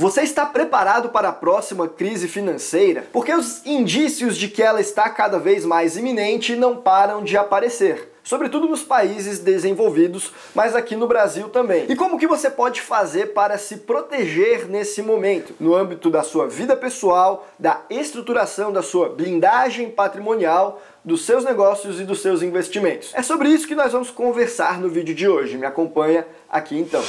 Você está preparado para a próxima crise financeira? Porque os indícios de que ela está cada vez mais iminente não param de aparecer. Sobretudo nos países desenvolvidos, mas aqui no Brasil também. E como que você pode fazer para se proteger nesse momento? No âmbito da sua vida pessoal, da estruturação da sua blindagem patrimonial, dos seus negócios e dos seus investimentos. É sobre isso que nós vamos conversar no vídeo de hoje. Me acompanha aqui então.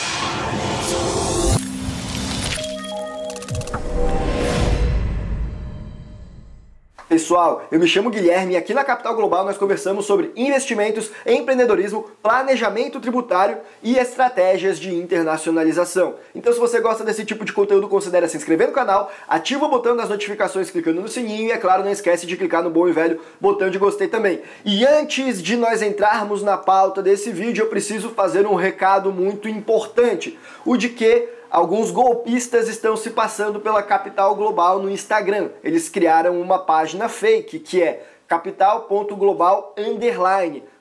Pessoal, eu me chamo Guilherme e aqui na Capital Global nós conversamos sobre investimentos, empreendedorismo, planejamento tributário e estratégias de internacionalização. Então se você gosta desse tipo de conteúdo, considere se inscrever no canal, ativa o botão das notificações clicando no sininho e, é claro, não esquece de clicar no bom e velho botão de gostei também. E antes de nós entrarmos na pauta desse vídeo, eu preciso fazer um recado muito importante, o de que alguns golpistas estão se passando pela Capital Global no Instagram. Eles criaram uma página fake que é capital.global_,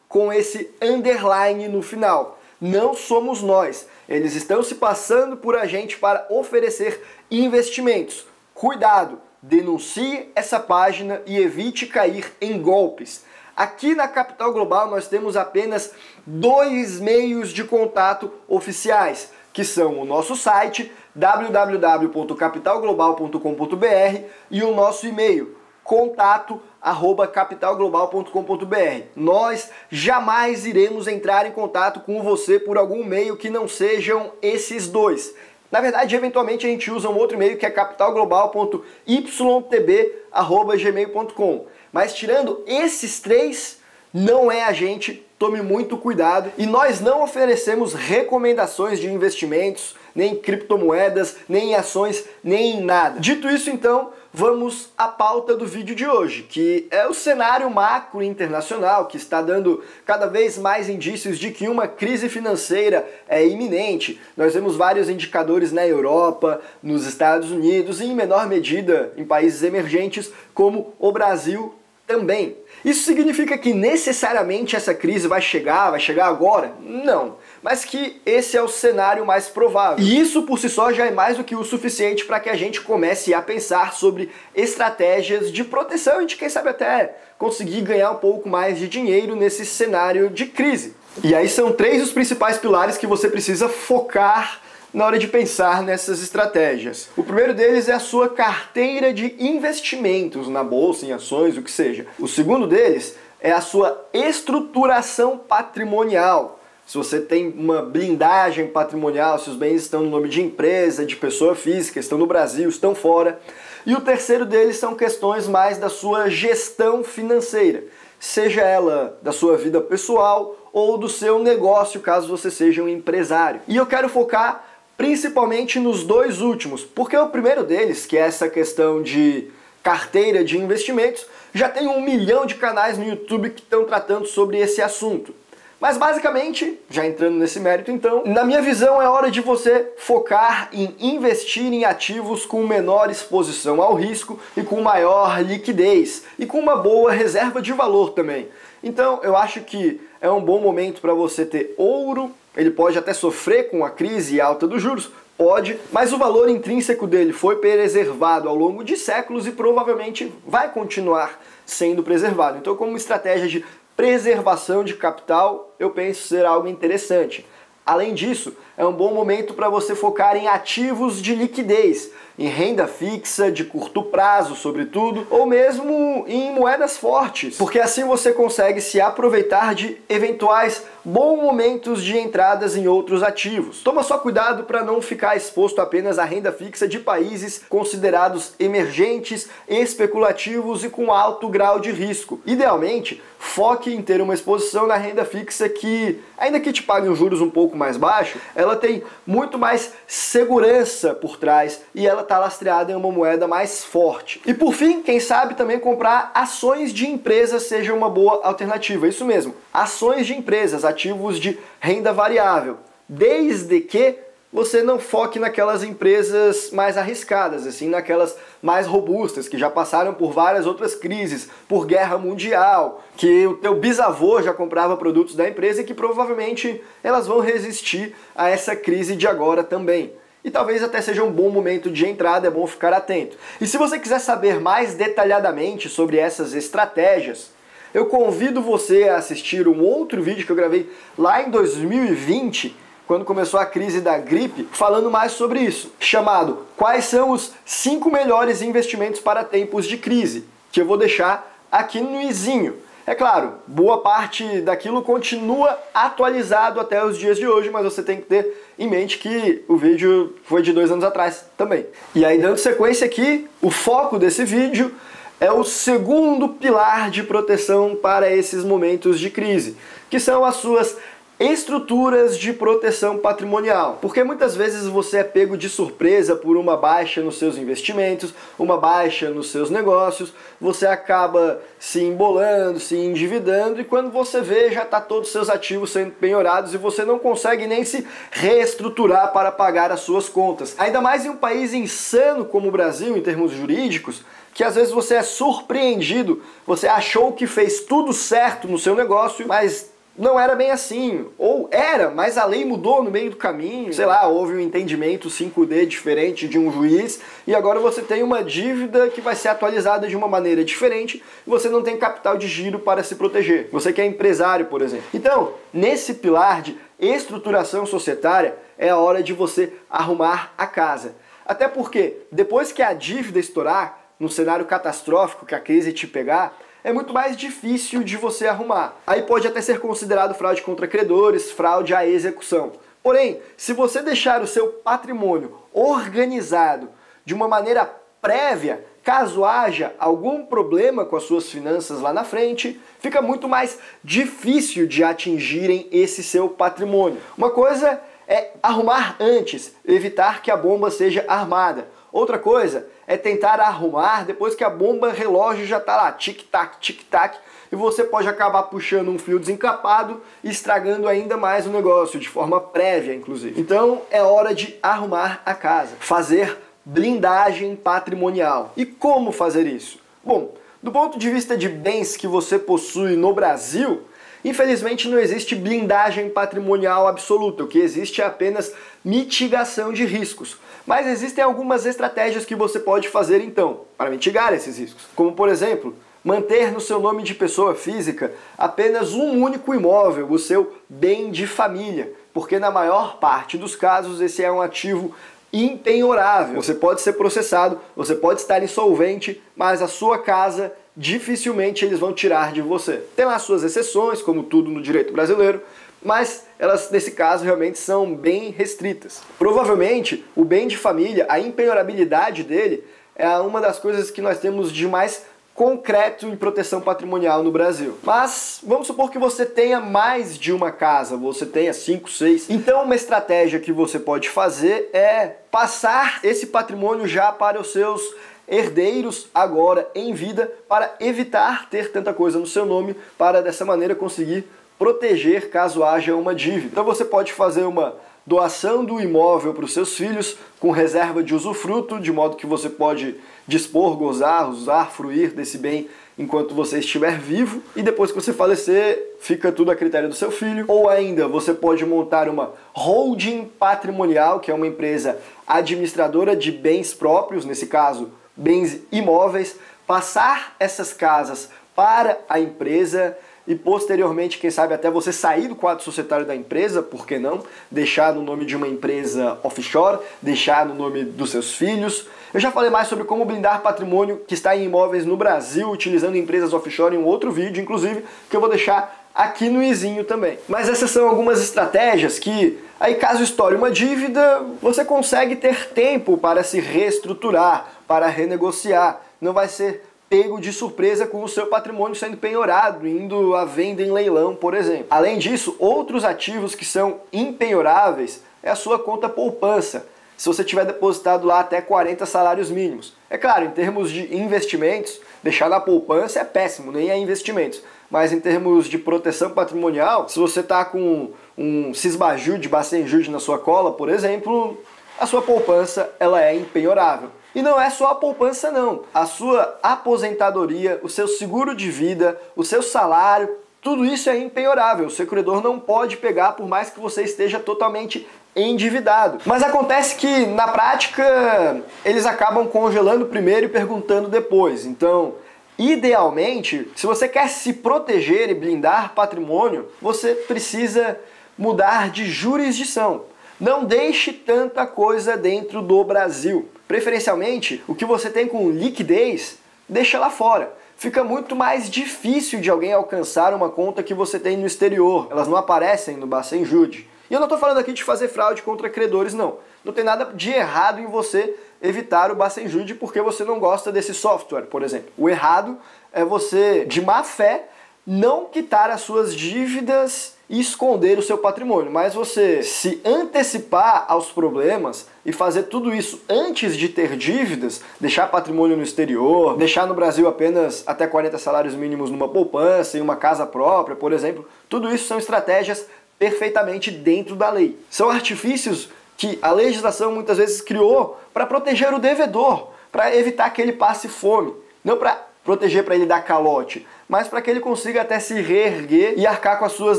com esse underline no final. Não somos nós. Eles estão se passando por a gente para oferecer investimentos. Cuidado, denuncie essa página e evite cair em golpes. Aqui na Capital Global nós temos apenas 2 meios de contato oficiais, que são o nosso site www.capitalglobal.com.br e o nosso e-mail contato@capitalglobal.com.br. Nós jamais iremos entrar em contato com você por algum meio que não sejam esses dois. Na verdade, eventualmente a gente usa um outro e-mail que é capitalglobal.ytb@gmail.com. Mas tirando esses 3, não é a gente. Tome muito cuidado. E nós não oferecemos recomendações de investimentos, nem em criptomoedas, nem em ações, nem em nada. Dito isso, então, vamos à pauta do vídeo de hoje, que é o cenário macro internacional, que está dando cada vez mais indícios de que uma crise financeira é iminente. Nós vemos vários indicadores na Europa, nos Estados Unidos e, em menor medida, em países emergentes, como o Brasil também. Isso significa que necessariamente essa crise vai chegar agora? Não. Mas que esse é o cenário mais provável. E isso por si só já é mais do que o suficiente para que a gente comece a pensar sobre estratégias de proteção e de, quem sabe, até conseguir ganhar um pouco mais de dinheiro nesse cenário de crise. E aí são 3 os principais pilares que você precisa focar na hora de pensar nessas estratégias. O primeiro deles é a sua carteira de investimentos na bolsa, em ações, o que seja. O segundo deles é a sua estruturação patrimonial. Se você tem uma blindagem patrimonial, se os bens estão no nome de empresa, de pessoa física, estão no Brasil, estão fora. E o terceiro deles são questões mais da sua gestão financeira, seja ela da sua vida pessoal ou do seu negócio, caso você seja um empresário. E eu quero focar principalmente nos 2 últimos, porque o primeiro deles, que é essa questão de carteira de investimentos, já tem 1 milhão de canais no YouTube que estão tratando sobre esse assunto. Mas basicamente, já entrando nesse mérito então, na minha visão é hora de você focar em investir em ativos com menor exposição ao risco e com maior liquidez e com uma boa reserva de valor também. Então eu acho que é um bom momento para você ter ouro. Ele pode até sofrer com a crise alta dos juros, pode, mas o valor intrínseco dele foi preservado ao longo de séculos e provavelmente vai continuar sendo preservado. Então, como estratégia de preservação de capital, eu penso ser algo interessante. Além disso, é um bom momento para você focar em ativos de liquidez, em renda fixa, de curto prazo, sobretudo, ou mesmo em moedas fortes, porque assim você consegue se aproveitar de eventuais bons momentos de entradas em outros ativos. Toma só cuidado para não ficar exposto apenas à renda fixa de países considerados emergentes, especulativos e com alto grau de risco. Idealmente, foque em ter uma exposição na renda fixa que, ainda que te pague um juros um pouco mais baixo, ela tem muito mais segurança por trás e ela está lastreada em uma moeda mais forte. E por fim, quem sabe também comprar ações de empresas seja uma boa alternativa. Isso mesmo, ações de empresas, ativos de renda variável, desde que você não foque naquelas empresas mais arriscadas, assim, naquelas mais robustas, que já passaram por várias outras crises, por guerra mundial, que o teu bisavô já comprava produtos da empresa e que provavelmente elas vão resistir a essa crise de agora também. e talvez até seja um bom momento de entrada, é bom ficar atento. E se você quiser saber mais detalhadamente sobre essas estratégias, eu convido você a assistir um outro vídeo que eu gravei lá em 2020, quando começou a crise da gripe, falando mais sobre isso, chamado Quais são os 5 melhores investimentos para tempos de crise, que eu vou deixar aqui no izinho. É claro, boa parte daquilo continua atualizado até os dias de hoje, mas você tem que ter em mente que o vídeo foi de 2 anos atrás também. E aí, dando sequência aqui, o foco desse vídeo é o segundo pilar de proteção para esses momentos de crise, que são as suas estruturas de proteção patrimonial, porque muitas vezes você é pego de surpresa por uma baixa nos seus investimentos, uma baixa nos seus negócios, você acaba se embolando, se endividando e quando você vê já está todos os seus ativos sendo penhorados e você não consegue nem se reestruturar para pagar as suas contas. Ainda mais em um país insano como o Brasil em termos jurídicos, que às vezes você é surpreendido, você achou que fez tudo certo no seu negócio, mas não era bem assim, ou era, mas a lei mudou no meio do caminho, sei lá, houve um entendimento 5D diferente de um juiz e agora você tem uma dívida que vai ser atualizada de uma maneira diferente e você não tem capital de giro para se proteger. Você que é empresário, por exemplo. Então, nesse pilar de estruturação societária, é a hora de você arrumar a casa. Até porque, depois que a dívida estourar, no cenário catastrófico que a crise te pegar, é muito mais difícil de você arrumar. Aí pode até ser considerado fraude contra credores, fraude à execução. Porém, se você deixar o seu patrimônio organizado de uma maneira prévia, caso haja algum problema com as suas finanças lá na frente, fica muito mais difícil de atingirem esse seu patrimônio. Uma coisa é arrumar antes, evitar que a bomba seja armada. Outra coisa é tentar arrumar depois que a bomba relógio já está lá, tic-tac, e você pode acabar puxando um fio desencapado e estragando ainda mais o negócio, de forma prévia, inclusive. Então é hora de arrumar a casa, fazer blindagem patrimonial. E como fazer isso? Bom, do ponto de vista de bens que você possui no Brasil, infelizmente não existe blindagem patrimonial absoluta, o que existe é apenas mitigação de riscos. Mas existem algumas estratégias que você pode fazer então, para mitigar esses riscos. Como por exemplo, manter no seu nome de pessoa física apenas um único imóvel, o seu bem de família, porque na maior parte dos casos esse é um ativo impenhorável. Você pode ser processado, você pode estar insolvente, mas a sua casa dificilmente eles vão tirar de você. Tem lá suas exceções, como tudo no direito brasileiro, mas elas, nesse caso, realmente são bem restritas. Provavelmente, o bem de família, a impenhorabilidade dele, é uma das coisas que nós temos de mais concreto em proteção patrimonial no Brasil. Mas vamos supor que você tenha mais de uma casa, você tenha 5, 6. Então uma estratégia que você pode fazer é passar esse patrimônio já para os seus herdeiros agora em vida, para evitar ter tanta coisa no seu nome, para dessa maneira conseguir proteger caso haja uma dívida. Então você pode fazer uma doação do imóvel para os seus filhos com reserva de usufruto, de modo que você pode dispor, gozar, usar, fruir desse bem enquanto você estiver vivo, e depois que você falecer, fica tudo a critério do seu filho. Ou ainda, você pode montar uma holding patrimonial, que é uma empresa administradora de bens próprios, nesse caso, bens imóveis, passar essas casas para a empresa e posteriormente, quem sabe até você sair do quadro societário da empresa, por que não? Deixar no nome de uma empresa offshore, deixar no nome dos seus filhos. Eu já falei mais sobre como blindar patrimônio que está em imóveis no Brasil, utilizando empresas offshore em um outro vídeo, inclusive, que eu vou deixar aqui no izinho também. Mas essas são algumas estratégias que, aí caso estoure uma dívida, você consegue ter tempo para se reestruturar, para renegociar. Não vai ser pego de surpresa com o seu patrimônio sendo penhorado, indo à venda em leilão, por exemplo. Além disso, outros ativos que são impenhoráveis é a sua conta poupança, se você tiver depositado lá até 40 salários mínimos. É claro, em termos de investimentos, deixar na poupança é péssimo, nem é investimentos. Mas em termos de proteção patrimonial, se você está com um Sisbajude, Bacenjude na sua cola, por exemplo, a sua poupança ela é impenhorável. E não é só a poupança não, a sua aposentadoria, o seu seguro de vida, o seu salário, tudo isso é impenhorável. O seu credor não pode pegar por mais que você esteja totalmente endividado. Mas acontece que, na prática, eles acabam congelando primeiro e perguntando depois. Então, idealmente, se você quer se proteger e blindar patrimônio, você precisa mudar de jurisdição. Não deixe tanta coisa dentro do Brasil. Preferencialmente, o que você tem com liquidez, deixa lá fora. Fica muito mais difícil de alguém alcançar uma conta que você tem no exterior. Elas não aparecem no Bacen Jude. E eu não estou falando aqui de fazer fraude contra credores, não. Não tem nada de errado em você evitar o Bacen Jude porque você não gosta desse software, por exemplo. O errado é você, de má fé, não quitar as suas dívidas e esconder o seu patrimônio, mas você se antecipar aos problemas e fazer tudo isso antes de ter dívidas, deixar patrimônio no exterior, deixar no Brasil apenas até 40 salários mínimos numa poupança, em uma casa própria, por exemplo, tudo isso são estratégias perfeitamente dentro da lei. São artifícios que a legislação muitas vezes criou para proteger o devedor, para evitar que ele passe fome, não para proteger para ele dar calote, mas para que ele consiga até se reerguer e arcar com as suas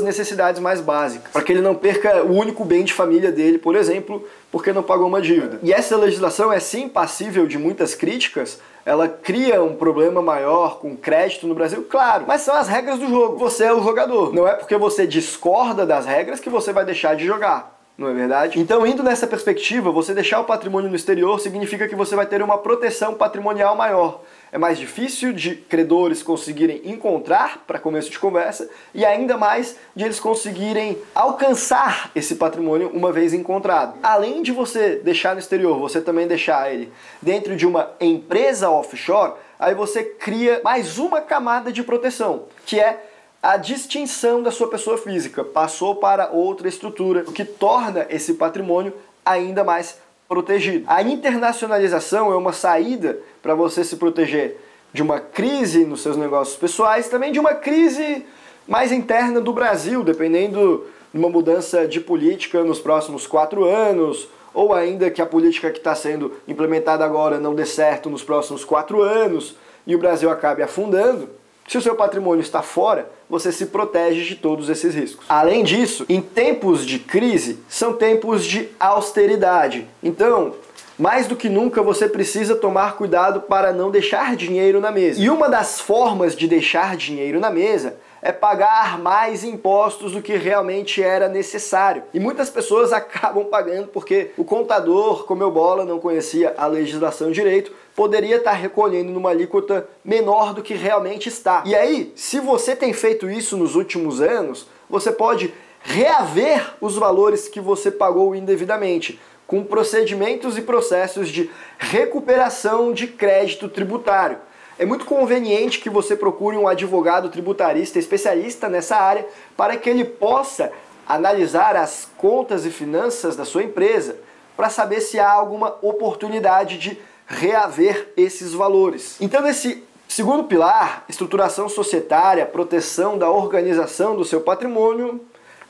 necessidades mais básicas, para que ele não perca o único bem de família dele, por exemplo, porque não pagou uma dívida. E essa legislação é sim passível de muitas críticas, ela cria um problema maior com crédito no Brasil, claro, mas são as regras do jogo. Você é o jogador, não é porque você discorda das regras que você vai deixar de jogar. Não é verdade? Então, indo nessa perspectiva, você deixar o patrimônio no exterior significa que você vai ter uma proteção patrimonial maior. É mais difícil de credores conseguirem encontrar, para começo de conversa, e ainda mais de eles conseguirem alcançar esse patrimônio uma vez encontrado. Além de você deixar no exterior, você também deixar ele dentro de uma empresa offshore, aí você cria mais uma camada de proteção, que é a distinção da sua pessoa física, passou para outra estrutura, o que torna esse patrimônio ainda mais protegido. A internacionalização é uma saída para você se proteger de uma crise nos seus negócios pessoais, também de uma crise mais interna do Brasil, dependendo de uma mudança de política nos próximos 4 anos, ou ainda que a política que está sendo implementada agora não dê certo nos próximos 4 anos e o Brasil acabe afundando. Se o seu patrimônio está fora, você se protege de todos esses riscos. Além disso, em tempos de crise, são tempos de austeridade. Então, mais do que nunca, você precisa tomar cuidado para não deixar dinheiro na mesa. E uma das formas de deixar dinheiro na mesa é pagar mais impostos do que realmente era necessário. E muitas pessoas acabam pagando porque o contador, comeu bola, não conhecia a legislação direito, poderia estar recolhendo numa alíquota menor do que realmente está. E aí, se você tem feito isso nos últimos anos, você pode reaver os valores que você pagou indevidamente, com procedimentos e processos de recuperação de crédito tributário. É muito conveniente que você procure um advogado tributarista especialista nessa área para que ele possa analisar as contas e finanças da sua empresa para saber se há alguma oportunidade de reaver esses valores. Então, nesse segundo pilar, estruturação societária, proteção da organização do seu patrimônio,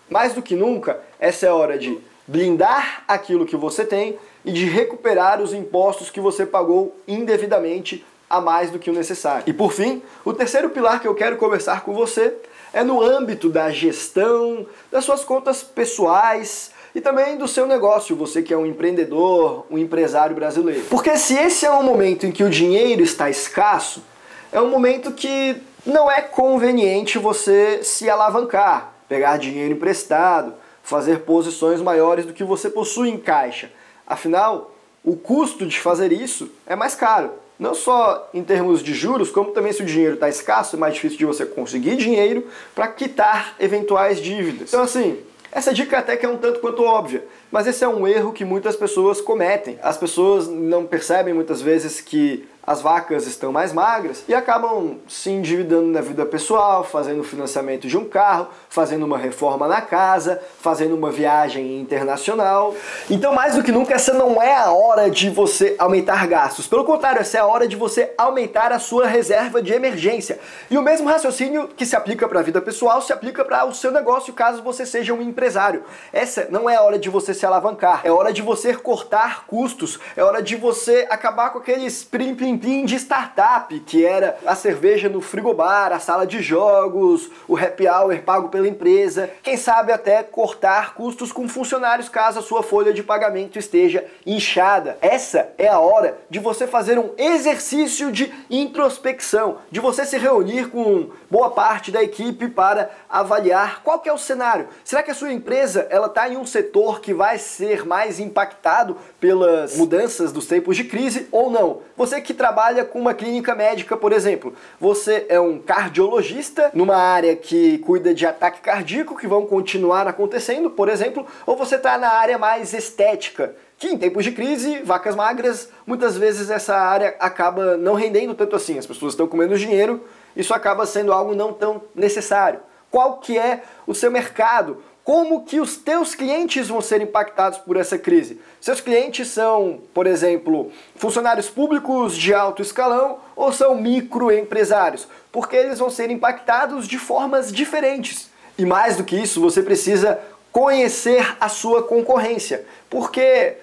mais do que nunca, essa é a hora de blindar aquilo que você tem e de recuperar os impostos que você pagou indevidamente a mais do que o necessário. E por fim, o terceiro pilar que eu quero conversar com você é no âmbito da gestão das suas contas pessoais e também do seu negócio, você que é um empreendedor, um empresário brasileiro. Porque se esse é um momento em que o dinheiro está escasso, é um momento que não é conveniente você se alavancar, pegar dinheiro emprestado, fazer posições maiores do que você possui em caixa. Afinal, o custo de fazer isso é mais caro. Não só em termos de juros, como também se o dinheiro está escasso, é mais difícil de você conseguir dinheiro para quitar eventuais dívidas. Então assim, essa dica até que é um tanto quanto óbvia, mas esse é um erro que muitas pessoas cometem. As pessoas não percebem muitas vezes que as vacas estão mais magras e acabam se endividando na vida pessoal, fazendo o financiamento de um carro, fazendo uma reforma na casa, fazendo uma viagem internacional. Então, mais do que nunca, essa não é a hora de você aumentar gastos. Pelo contrário, essa é a hora de você aumentar a sua reserva de emergência. E o mesmo raciocínio que se aplica para a vida pessoal se aplica para o seu negócio, caso você seja um empresário. Essa não é a hora de você se alavancar, é hora de você cortar custos, é hora de você acabar com aqueles plim-plim pimpim de startup, que era a cerveja no frigobar, a sala de jogos, o happy hour pago pela empresa, quem sabe até cortar custos com funcionários caso a sua folha de pagamento esteja inchada. Essa é a hora de você fazer um exercício de introspecção, de você se reunir com boa parte da equipe para avaliar qual que é o cenário. Será que a sua empresa ela está em um setor que vai ser mais impactado pelas mudanças dos tempos de crise ou não? Você que trabalha com uma clínica médica, por exemplo, você é um cardiologista numa área que cuida de ataque cardíaco que vão continuar acontecendo, por exemplo, ou você está na área mais estética, que em tempos de crise, vacas magras, muitas vezes essa área acaba não rendendo tanto assim, as pessoas estão com menos dinheiro, isso acaba sendo algo não tão necessário. Qual que é o seu mercado? Como que os teus clientes vão ser impactados por essa crise? Seus clientes são, por exemplo, funcionários públicos de alto escalão ou são microempresários? Porque eles vão ser impactados de formas diferentes. E mais do que isso, você precisa conhecer a sua concorrência, porque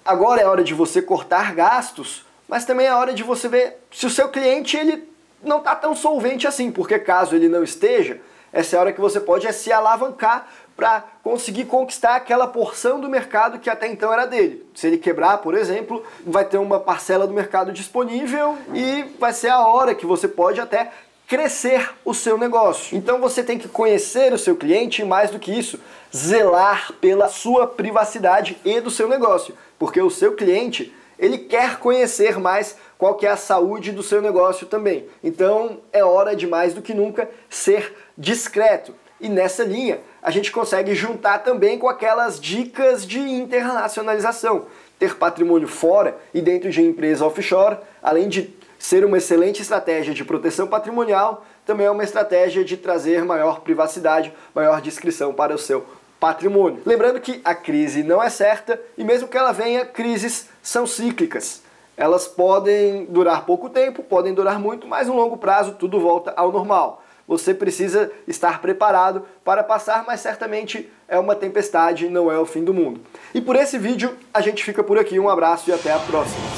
agora é hora de você cortar gastos, mas também é hora de você ver se o seu cliente ele não está tão solvente assim, porque caso ele não esteja, essa é a hora que você pode se alavancar para conseguir conquistar aquela porção do mercado que até então era dele. Se ele quebrar, por exemplo, vai ter uma parcela do mercado disponível e vai ser a hora que você pode até crescer o seu negócio. Então você tem que conhecer o seu cliente e, mais do que isso, zelar pela sua privacidade e do seu negócio, porque o seu cliente ele quer conhecer mais qual que é a saúde do seu negócio também. Então é hora de mais do que nunca ser discreto. E nessa linha a gente consegue juntar também com aquelas dicas de internacionalização. Ter patrimônio fora e dentro de empresa offshore, além de ser uma excelente estratégia de proteção patrimonial, também é uma estratégia de trazer maior privacidade, maior discrição para o seu patrimônio. Lembrando que a crise não é certa e mesmo que ela venha, crises são cíclicas. Elas podem durar pouco tempo, podem durar muito, mas no longo prazo tudo volta ao normal. Você precisa estar preparado para passar, mas certamente é uma tempestade, não é o fim do mundo. E por esse vídeo a gente fica por aqui, um abraço e até a próxima.